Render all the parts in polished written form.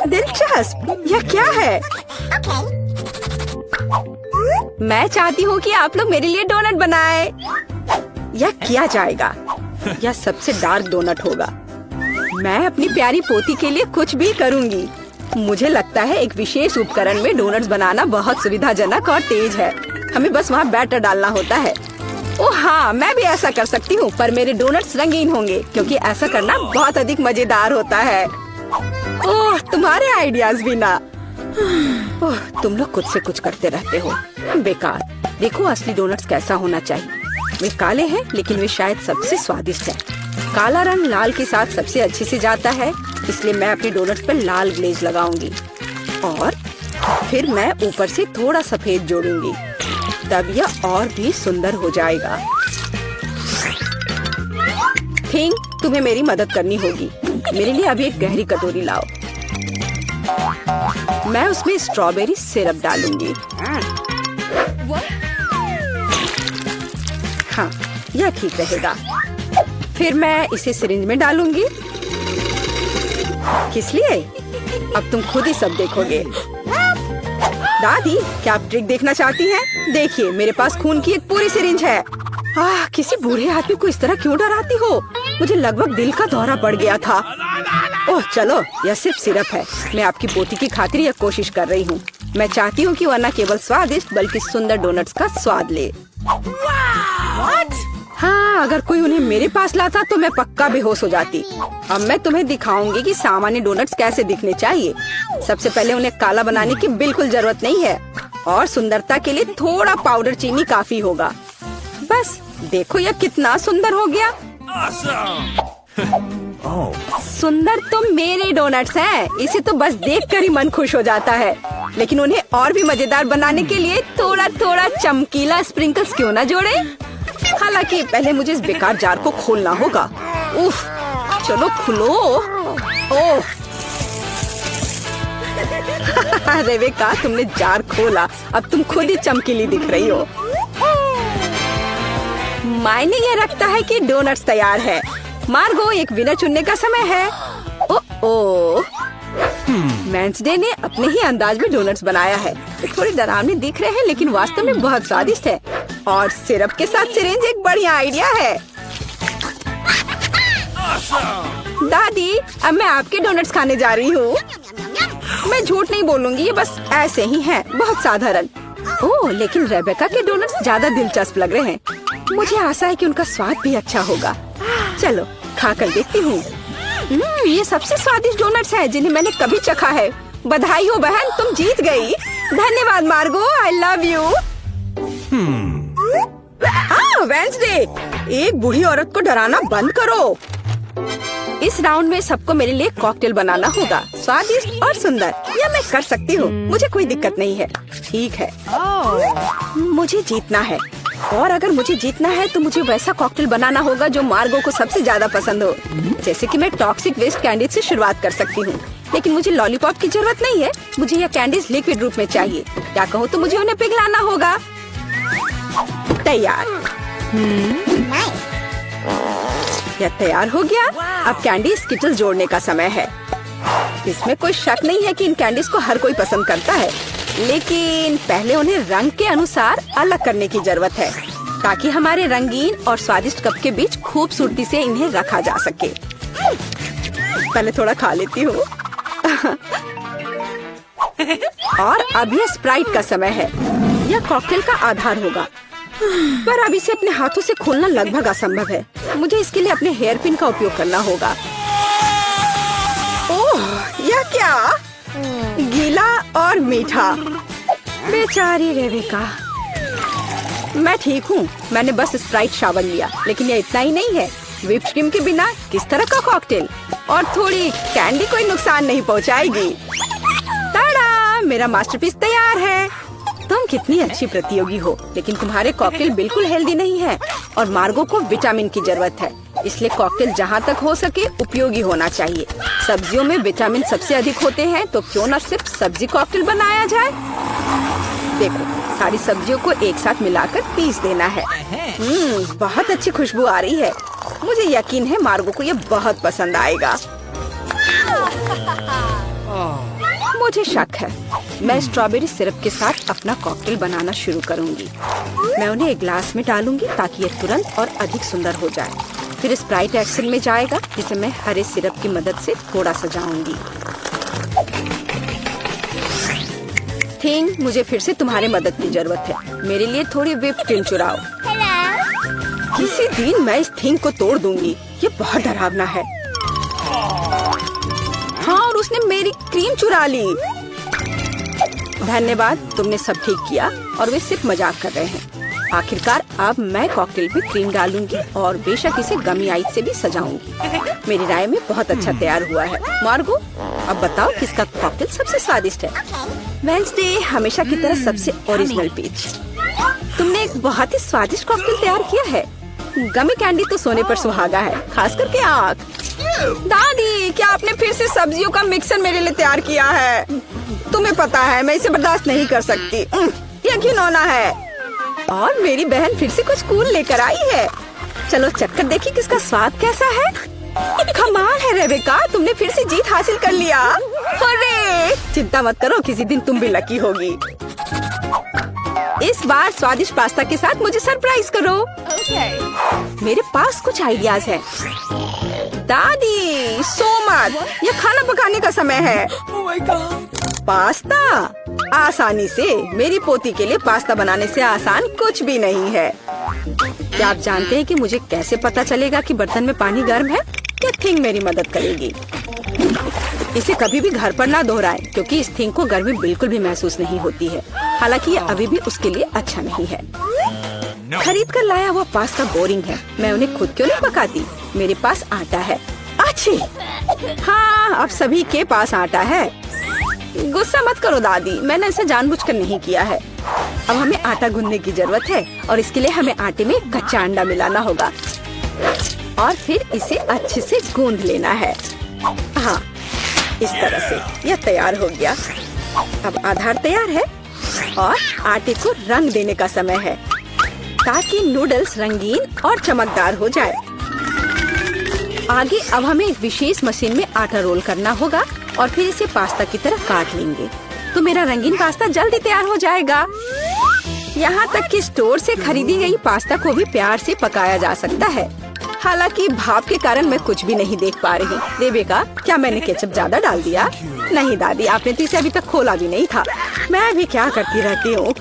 दिलचस्प, यह क्या है? मैं चाहती हूँ कि आप लोग मेरे लिए डोनट बनाएं। यह किया जाएगा। यह सबसे डार्क डोनट होगा। मैं अपनी प्यारी पोती के लिए कुछ भी करूँगी। मुझे लगता है एक विशेष उपकरण में डोनट्स बनाना बहुत सुविधाजनक और तेज है। हमें बस वहाँ बैटर डालना होता है। ओह हाँ, मैं भी ऐसा कर सकती हूँ, पर मेरे डोनट्स रंगीन होंगे क्योंकि ऐसा करना बहुत अधिक मजेदार होता है। ओह, तुम्हारे आइडियाज भी ना। ओह, तुम लोग खुद से कुछ करते रहते हो, बेकार। देखो असली डोनट्स कैसा होना चाहिए। वे काले हैं लेकिन वे शायद सबसे स्वादिष्ट हैं। काला रंग लाल के साथ सबसे अच्छे से जाता है, इसलिए मैं अपने डोनट्स पर लाल ग्लेज लगाऊंगी और फिर मैं ऊपर से थोड़ा सफेद जोड़ूंगी, तब यह और भी सुंदर हो जाएगा। थिंग, तुम्हें मेरी मदद करनी होगी। मेरे लिए अभी एक गहरी कटोरी लाओ। मैं उसमें स्ट्रॉबेरी सिरप डालूंगी। हाँ, यह ठीक रहेगा। फिर मैं इसे सिरिंज में डालूंगी। किस लिए? अब तुम खुद ही सब देखोगे। दादी, क्या आप ट्रिक देखना चाहती हैं? देखिए, मेरे पास खून की एक पूरी सिरिंज है। किसी बूढ़े आदमी को इस तरह क्यों डराती हो? मुझे लगभग दिल का दौरा पड़ गया था। ओह चलो, यह सिर्फ सिरप है। मैं आपकी पोती की खातिर यह कोशिश कर रही हूँ। मैं चाहती हूँ कि वह न केवल स्वादिष्ट बल्कि सुंदर डोनट्स का स्वाद ले। हाँ, अगर कोई उन्हें मेरे पास लाता तो मैं पक्का बेहोश हो जाती। अब मैं तुम्हें दिखाऊंगी कि सामान्य डोनट्स कैसे दिखने चाहिए। सबसे पहले उन्हें काला बनाने की बिल्कुल जरूरत नहीं है और सुंदरता के लिए थोड़ा पाउडर चीनी काफी होगा। बस देखो, यह कितना सुंदर हो गया। सुंदर तो मेरे डोनट्स हैं। इसे तो बस देखकर ही मन खुश हो जाता है। लेकिन उन्हें और भी मजेदार बनाने के लिए थोड़ा थोड़ा चमकीला स्प्रिंकल्स क्यों ना जोड़े? हालांकि पहले मुझे इस बेकार जार को खोलना होगा। उफ, चलो खुलो। ओह रेबेका, तुमने जार खोला। अब तुम खुद ही चमकीली दिख रही हो। मायने ये रखता है कि डोनट्स तैयार है। मार्गो, एक विनर चुनने का समय है। ओह, वेंसडे ने अपने ही अंदाज में डोनट्स बनाया है। थोड़े डरावने दिख रहे हैं लेकिन वास्तव में बहुत स्वादिष्ट है। और सिरप के साथ सिरिंज एक बढ़िया आइडिया है। दादी, अब मैं आपके डोनट्स खाने जा रही हूँ। मैं झूठ नहीं बोलूंगी, ये बस ऐसे ही हैं, बहुत साधारण। ओह, लेकिन रेबेका के डोनट्स ज्यादा दिलचस्प लग रहे हैं। मुझे आशा है कि उनका स्वाद भी अच्छा होगा। चलो खाकर देखती हूँ। ये सबसे स्वादिष्ट डोनट्स हैं जिन्हें मैंने कभी चखा है। बधाई हो बहन, तुम जीत गई। धन्यवाद मार्गो, आई लव यू। वेंसडे, एक बूढ़ी औरत को डराना बंद करो। इस राउंड में सबको मेरे लिए कॉकटेल बनाना होगा, स्वादिष्ट और सुंदर। यह मैं कर सकती हूँ, मुझे कोई दिक्कत नहीं है। ठीक है, मुझे जीतना है और अगर मुझे जीतना है तो मुझे वैसा कॉकटेल बनाना होगा जो मार्गो को सबसे ज्यादा पसंद हो। जैसे कि मैं टॉक्सिक वेस्ट कैंडीज से शुरुआत कर सकती हूँ, लेकिन मुझे लॉलीपॉप की जरूरत नहीं है। मुझे यह कैंडीज लिक्विड रूप में चाहिए। क्या कहूँ तो मुझे उन्हें पिघलाना होगा। तैयार। यह तैयार हो गया। अब कैंडी स्किटल्स जोड़ने का समय है। इसमें कोई शक नहीं है कि इन कैंडीज को हर कोई पसंद करता है, लेकिन पहले उन्हें रंग के अनुसार अलग करने की जरूरत है ताकि हमारे रंगीन और स्वादिष्ट कप के बीच खूबसूरती से इन्हें रखा जा सके। पहले थोड़ा खा लेती हूँ। और अब यह स्प्राइट का समय है। यह कॉकटेल का आधार होगा, पर अब इसे अपने हाथों से खोलना लगभग असंभव है। मुझे इसके लिए अपने हेयर पिन का उपयोग करना होगा। ओह, यह क्या? गीला और मीठा। बेचारी रेबेका। मैं ठीक हूँ, मैंने बस स्प्राइट शावर लिया, लेकिन यह इतना ही नहीं है। व्हिप क्रीम के बिना किस तरह का कॉकटेल? और थोड़ी कैंडी कोई नुकसान नहीं पहुँचाएगी। ताड़ा, मेरा मास्टरपीस तैयार है। तुम कितनी अच्छी प्रतियोगी हो, लेकिन तुम्हारे कॉकटेल बिल्कुल हेल्दी नहीं है और मार्गो को विटामिन की जरूरत है। इसलिए कॉकटेल जहाँ तक हो सके उपयोगी होना चाहिए। सब्जियों में विटामिन सबसे अधिक होते हैं, तो क्यों न सिर्फ सब्जी कॉकटेल बनाया जाए। देखो, सारी सब्जियों को एक साथ मिलाकर पीस देना है। बहुत अच्छी खुशबू आ रही है। मुझे यकीन है मार्गो को ये बहुत पसंद आएगा। मुझे शक है। मैं स्ट्रॉबेरी सिरप के साथ अपना कॉकटेल बनाना शुरू करूंगी। मैं उन्हें एक ग्लास में डालूंगी ताकि ये तुरंत और अधिक सुंदर हो जाए। फिर स्प्राइट एक्शन में जाएगा, जिसे मैं हरे सिरप की मदद से थोड़ा सजाऊंगी। थिंग, मुझे फिर से तुम्हारी मदद की जरूरत है। मेरे लिए थोड़ी व्हिप क्रीम चुराओ। किसी दिन मैं इस थिंग को तोड़ दूंगी। ये बहुत डरावना है। हाँ, और उसने मेरी क्रीम चुरा ली। धन्यवाद, तुमने सब ठीक किया। और वे सिर्फ मजाक कर रहे हैं। आखिरकार अब मैं कॉकटेल में क्रीम डालूंगी और बेशक इसे गमी आइस से भी सजाऊंगी। मेरी राय में बहुत अच्छा तैयार हुआ है। मार्गो, अब बताओ किसका कॉकटेल सबसे स्वादिष्ट है? वेडनेसडे हमेशा की तरह सबसे ओरिजिनल पीच। तुमने एक बहुत ही स्वादिष्ट कॉकटेल तैयार किया है। गमी कैंडी तो सोने पर सुहागा है, खास करके आँख। दादी, क्या आपने फिर से सब्जियों का मिक्सर मेरे लिए तैयार किया है? तुम्हें पता है मैं इसे बर्दाश्त नहीं कर सकती। ये घिनौना है। और मेरी बहन फिर से कुछ कूल लेकर आई है। चलो चक्कर देखिए किसका स्वाद कैसा है। कमाल है रेबेका, तुमने फिर से जीत हासिल कर लिया। अरे चिंता मत करो, किसी दिन तुम भी लकी होगी। इस बार स्वादिष्ट पास्ता के साथ मुझे सरप्राइज करो। मेरे पास कुछ आइडियाज हैं। दादी, सो मत, ये खाना पकाने का समय है। पास्ता आसानी से। मेरी पोती के लिए पास्ता बनाने से आसान कुछ भी नहीं है। क्या आप जानते हैं कि मुझे कैसे पता चलेगा कि बर्तन में पानी गर्म है? क्या थिंग मेरी मदद करेगी। इसे कभी भी घर पर ना दोहराएं, क्योंकि इस थिंग को गर्मी बिल्कुल भी महसूस नहीं होती है। हालांकि ये अभी भी उसके लिए अच्छा नहीं है। खरीद कर लाया हुआ पास्ता बोरिंग है। मैं उन्हें खुद क्यों नहीं पकाती? मेरे पास आटा है। अच्छी, हाँ, अब सभी के पास आटा है। गुस्सा मत करो दादी, मैंने इसे जानबूझकर नहीं किया है। अब हमें आटा गूंदने की जरूरत है और इसके लिए हमें आटे में कच्चा अंडा मिलाना होगा और फिर इसे अच्छे से गूंद लेना है। हाँ, इस तरह से यह तैयार हो गया। अब आधार तैयार है और आटे को रंग देने का समय है ताकि नूडल्स रंगीन और चमकदार हो जाए। आगे अब हमें एक विशेष मशीन में आटा रोल करना होगा और फिर इसे पास्ता की तरह काट लेंगे, तो मेरा रंगीन पास्ता जल्दी तैयार हो जाएगा। यहाँ तक कि स्टोर से खरीदी गई पास्ता को भी प्यार से पकाया जा सकता है। हालांकि भाप के कारण मैं कुछ भी नहीं देख पा रही। रेबेका, क्या मैंने केचप ज्यादा डाल दिया? नहीं दादी, आपने तो इसे अभी तक खोला भी नहीं था। मैं भी क्या करती रहती हूँ।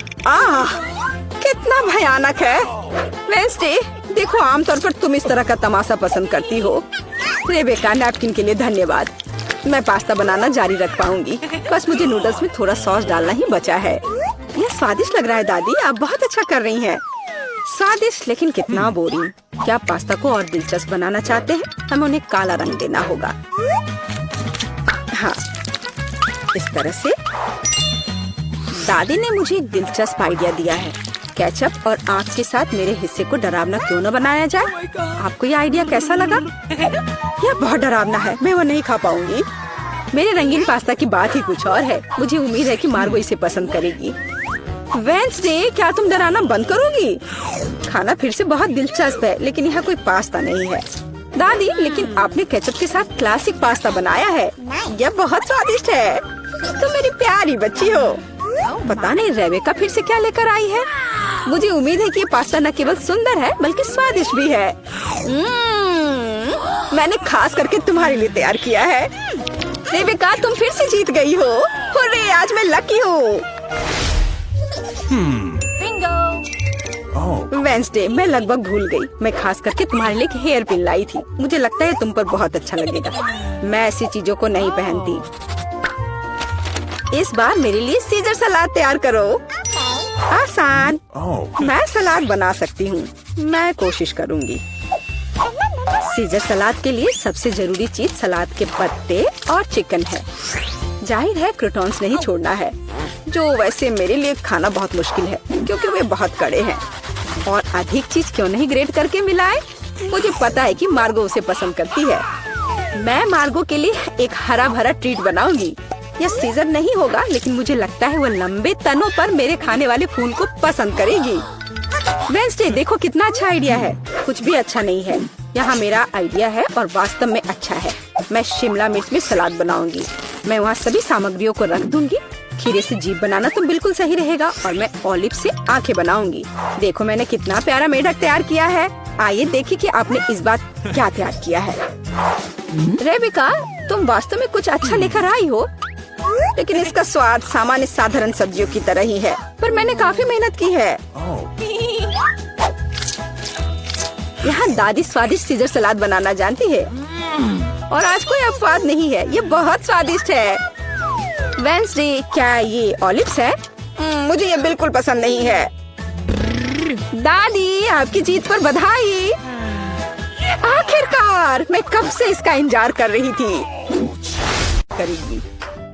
कितना भयानक है। वेडनेसडे, देखो आमतौर पर तुम इस तरह का तमाशा पसंद करती हो। रेबेका, नैपकिन के लिए धन्यवाद। मैं पास्ता बनाना जारी रख पाऊंगी। बस मुझे नूडल्स में थोड़ा सॉस डालना ही बचा है। यह स्वादिष्ट लग रहा है दादी, आप बहुत अच्छा कर रही हैं। स्वादिष्ट, लेकिन कितना बोरिंग। क्या आप पास्ता को और दिलचस्प बनाना चाहते हैं? हमें उन्हें काला रंग देना होगा। हाँ, इस तरह से। दादी ने मुझे एक दिलचस्प आइडिया दिया है। केचप और आँख के साथ मेरे हिस्से को डरावना क्यों न बनाया जाए? आपको ये आइडिया कैसा लगा? यह बहुत डरावना है, मैं वो नहीं खा पाऊंगी। मेरे रंगीन पास्ता की बात ही कुछ और है। मुझे उम्मीद है कि मार्गो इसे पसंद करेगी। वेडनेसडे, क्या तुम डराना बंद करोगी? खाना फिर से बहुत दिलचस्प है, लेकिन यहाँ कोई पास्ता नहीं है। दादी, लेकिन आपने केचप के साथ क्लासिक पास्ता बनाया है। यह बहुत स्वादिष्ट है। तुम मेरी प्यारी बच्ची हो। पता नहीं रेबेका फिर से क्या लेकर आई है। मुझे उम्मीद है कि ये पास्ता न केवल सुंदर है बल्कि स्वादिष्ट भी है। मैंने खास करके तुम्हारे लिए तैयार किया है। रेबेका, तुम फिर से जीत गई हो। हुर्रे, आज मैं लकी हूँ। वेडनेसडे, मैं लगभग भूल गई। मैं खास करके तुम्हारे लिए एक हेयर पिन लाई थी। मुझे लगता है तुम पर बहुत अच्छा लगेगा। मैं ऐसी चीजों को नहीं पहनती। इस बार मेरे लिए सीजर सलाद तैयार करो। आसान। मैं सलाद बना सकती हूँ। मैं कोशिश करूँगी। सीजर सलाद के लिए सबसे जरूरी चीज सलाद के पत्ते और चिकन है। जाहिर है क्रूटॉन्स नहीं छोड़ना है, जो वैसे मेरे लिए खाना बहुत मुश्किल है क्योंकि वे बहुत कड़े हैं। और अधिक चीज क्यों नहीं ग्रेट करके मिलाए? मुझे पता है कि मार्गो उसे पसंद करती है। मैं मार्गो के लिए एक हरा भरा ट्रीट बनाऊंगी। यह सीजर नहीं होगा, लेकिन मुझे लगता है वो लंबे तनों पर मेरे खाने वाले फूल को पसंद करेगी। वेडनेसडे, देखो कितना अच्छा आइडिया है। कुछ भी अच्छा नहीं है। यहाँ मेरा आइडिया है और वास्तव में अच्छा है। मैं शिमला मिर्च में सलाद बनाऊंगी। मैं वहाँ सभी सामग्रियों को रख दूंगी। खीरे से जीभ बनाना तो बिल्कुल सही रहेगा और मैं ऑलिव से आंखें बनाऊंगी। देखो मैंने कितना प्यारा मेढक तैयार किया है। आइए देखिए कि आपने इस बार क्या तैयार किया है। रेबिका, तुम वास्तव में कुछ अच्छा लेकर आई हो, लेकिन इसका स्वाद सामान्य साधारण सब्जियों की तरह ही है, पर मैंने काफी मेहनत की है। यहाँ दादी स्वादिष्ट सीजर सलाद बनाना जानती है और आज कोई अपवाद नहीं है, ये बहुत स्वादिष्ट है। वेंसडे, क्या ये ऑलिव्स है? मुझे ये बिल्कुल पसंद नहीं है। दादी, आपकी जीत पर बधाई। आखिरकार, मैं कब से इसका इंतजार कर रही थी। करेगी।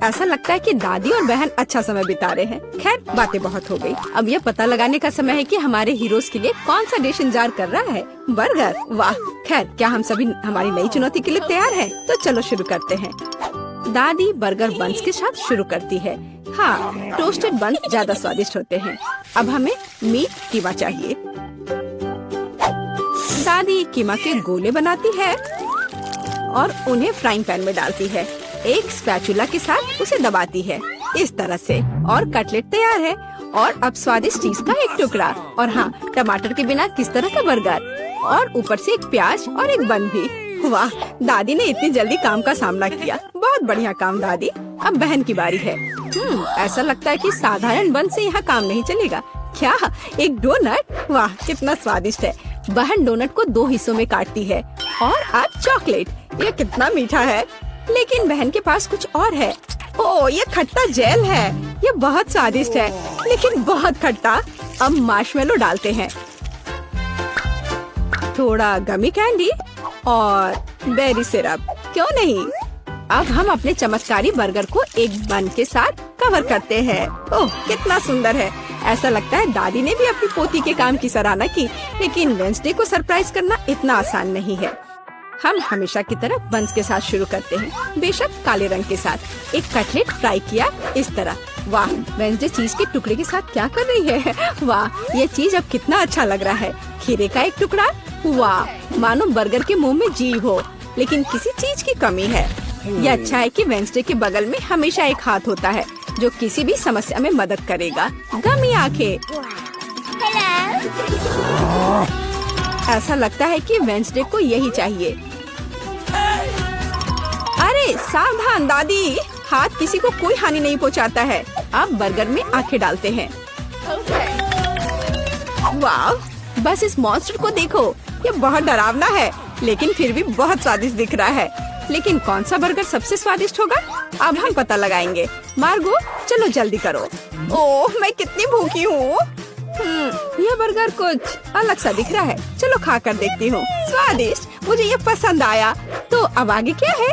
ऐसा लगता है कि दादी और बहन अच्छा समय बिता रहे हैं। खैर, बातें बहुत हो गई। अब यह पता लगाने का समय है कि हमारे हीरोज के लिए कौन सा डिश इंतजार कर रहा है। बर्गर, वाह। खैर, क्या हम सभी हमारी नई चुनौती के लिए तैयार हैं? तो चलो शुरू करते हैं। दादी बर्गर बन्स के साथ शुरू करती है। हाँ, टोस्टेड बन्स ज्यादा स्वादिष्ट होते हैं। अब हमें मीट कीमा चाहिए। दादी कीमा के गोले बनाती है और उन्हें फ्राइंग पैन में डालती है। एक स्पैचुला के साथ उसे दबाती है इस तरह से, और कटलेट तैयार है। और अब स्वादिष्ट चीज का एक टुकड़ा, और हाँ, टमाटर के बिना किस तरह का बर्गर, और ऊपर से एक प्याज और एक बन भी। वाह, दादी ने इतनी जल्दी काम का सामना किया। बहुत बढ़िया काम दादी। अब बहन की बारी है। ऐसा लगता है कि साधारण बन से यहाँ काम नहीं चलेगा। क्या, एक डोनट? वाह, कितना स्वादिष्ट है। बहन डोनट को 2 हिस्सों में काटती है। और अब चॉकलेट, ये कितना मीठा है। लेकिन बहन के पास कुछ और है। ओह, ये खट्टा जेल है। ये बहुत स्वादिष्ट है, लेकिन बहुत खट्टा। अब मार्शमेलो डालते हैं, थोड़ा गमी कैंडी और बेरी सिरप। क्यों नहीं? अब हम अपने चमत्कारी बर्गर को एक बन के साथ कवर करते हैं। ओह, कितना सुंदर है। ऐसा लगता है दादी ने भी अपनी पोती के काम की सराहना की। लेकिन वेंसडे को सरप्राइज करना इतना आसान नहीं है। हम हमेशा की तरह बंस के साथ शुरू करते हैं, बेशक काले रंग के साथ। एक कटलेट फ्राई किया इस तरह। वाह, वेंसडे चीज के टुकड़े के साथ क्या कर रही है। वाह, ये चीज अब कितना अच्छा लग रहा है। खीरे का एक टुकड़ा। वाह, मानो बर्गर के मुंह में जीभ हो, लेकिन किसी चीज की कमी है। ये अच्छा है कि वेंसडे के बगल में हमेशा एक हाथ होता है जो किसी भी समस्या में मदद करेगा। गमी आंखें। ऐसा लगता है कि वेंसडे को यही चाहिए। अरे सावधान दादी, हाथ किसी को कोई हानि नहीं पहुंचाता है। अब बर्गर में आंखें डालते हैं। वाह, बस इस मॉन्स्टर को देखो। ये बहुत डरावना है, लेकिन फिर भी बहुत स्वादिष्ट दिख रहा है। लेकिन कौन सा बर्गर सबसे स्वादिष्ट होगा, अब हम पता लगाएंगे। मार्गो, चलो जल्दी करो। ओह, मैं कितनी भूखी हूँ। यह बर्गर कुछ अलग सा दिख रहा है। चलो खा कर देखती हूँ। स्वादिष्ट, मुझे ये पसंद आया। तो अब आगे क्या है?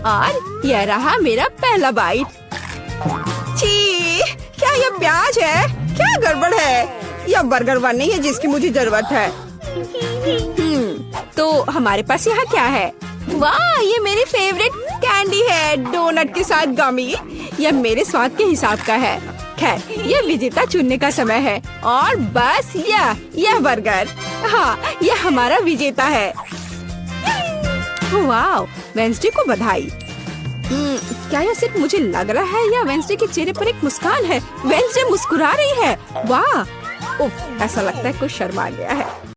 और यह रहा मेरा पहला बाइट। छी, क्या ये प्याज है? क्या गड़बड़ है? यह बर्गर बन नहीं है जिसकी मुझे जरूरत है। तो हमारे पास यहाँ क्या है? वाह, ये मेरी फेवरेट कैंडी है, डोनट के साथ गमी। यह मेरे स्वाद के हिसाब का है। खैर, यह विजेता चुनने का समय है। और बस यह बर्गर, हाँ, यह हमारा विजेता है। वाह, वेंसडे को बधाई। क्या यह सिर्फ मुझे लग रहा है या वेंसडे के चेहरे पर एक मुस्कान है? वेंसडे मुस्कुरा रही है। वाह, उफ, ऐसा लगता है कुछ शर्मा गया है।